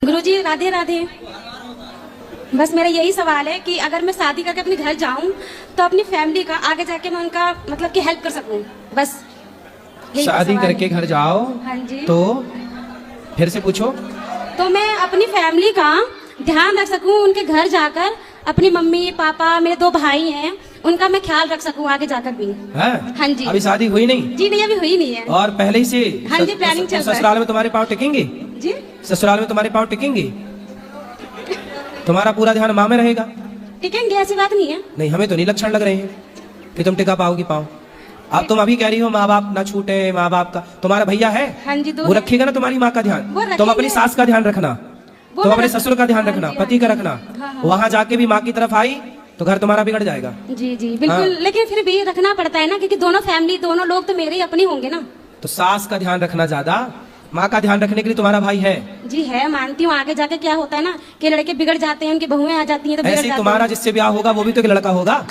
गुरुजी राधे राधे। बस मेरा यही सवाल है कि अगर मैं शादी करके अपने घर जाऊं तो अपनी फैमिली का आगे जाके मैं उनका मतलब कि हेल्प कर सकूं, बस यही शादी सवाल करके है। घर जाओ हाँ जी। तो फिर से पूछो। तो मैं अपनी फैमिली का ध्यान रख सकूं, उनके घर जाकर अपनी मम्मी पापा मेरे 2 भाई हैं उनका मैं ख्याल रख सकूं आगे जाकर भी। हाँ जी। अभी शादी हुई नहीं? जी नहीं, अभी हुई नहीं है। और पहले ही से हाँ जी, प्लानिंग चल रहा है। ससुराल में तुम्हारे पाँव टिकेंगे? जी ससुराल में तुम्हारे पाँव टिकेंगे? तुम्हारा पूरा ध्यान माँ में रहेगा? टिकेंगे, ऐसी बात नहीं है। नहीं, हमें तो नहीं लक्षण लग रहे हैं कि तुम टिका पाओगी पाँव। अब तुम अभी कह रही हो माँ बाप ना छूटे, माँ बाप का तुम्हारा भैया है? हाँ जी, 2 वो है। रखेगा ना तुम्हारी माँ का ध्यान। वो तुम रखेंगे। अपनी सास का ध्यान रखना, वो तुम मैं अपने रख- ससुर का ध्यान हाँ रखना, जी, पति का हाँ रखना। हाँ, हाँ। वहां जाके भी माँ की तरफ आई तो घर तुम्हारा बिगड़ जाएगा। जी जी बिल्कुल। हाँ। लेकिन फिर भी रखना पड़ता है ना, क्योंकि दोनों फैमिली दोनों लोग तो मेरे ही अपने होंगे ना। तो सास का ध्यान रखना ज्यादा, माँ का ध्यान रखने के लिए तुम्हारा भाई है। जी है, मानती हूँ। आगे जाके क्या होता है ना कि लड़के बिगड़ जाते हैं, उनकी बहुएं आ जाती हैं तो बिगड़ ऐसे ही जाते तुम्हारा हैं। जिससे ब्याह होगा वो भी तो एक लड़का होगा,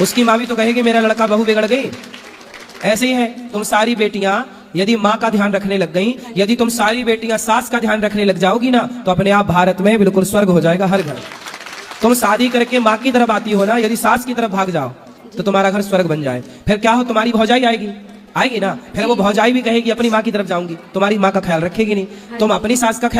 उसकी माँ भी तो कहेगी मेरा लड़का बहू बिगड़ गई। ऐसे ही है, तुम सारी बेटियां यदि माँ का ध्यान रखने लग गई, यदि तुम सारी बेटियां सास का ध्यान रखने लग जाओगी ना, तो अपने आप भारत में बिल्कुल स्वर्ग हो जाएगा हर घर। तुम शादी करके माँ की तरफ आती हो ना, यदि सास की तरफ भाग जाओ तो तुम्हारा घर स्वर्ग बन जाए। फिर क्या हो, तुम्हारी भौजाई आएगी ना, फिर वो भौजाई भी कहेगी अपनी माँ की तरफ जाऊंगी, तुम्हारी माँ का ख्याल रखेगी नहीं। तुम अपनी सास का ख्याल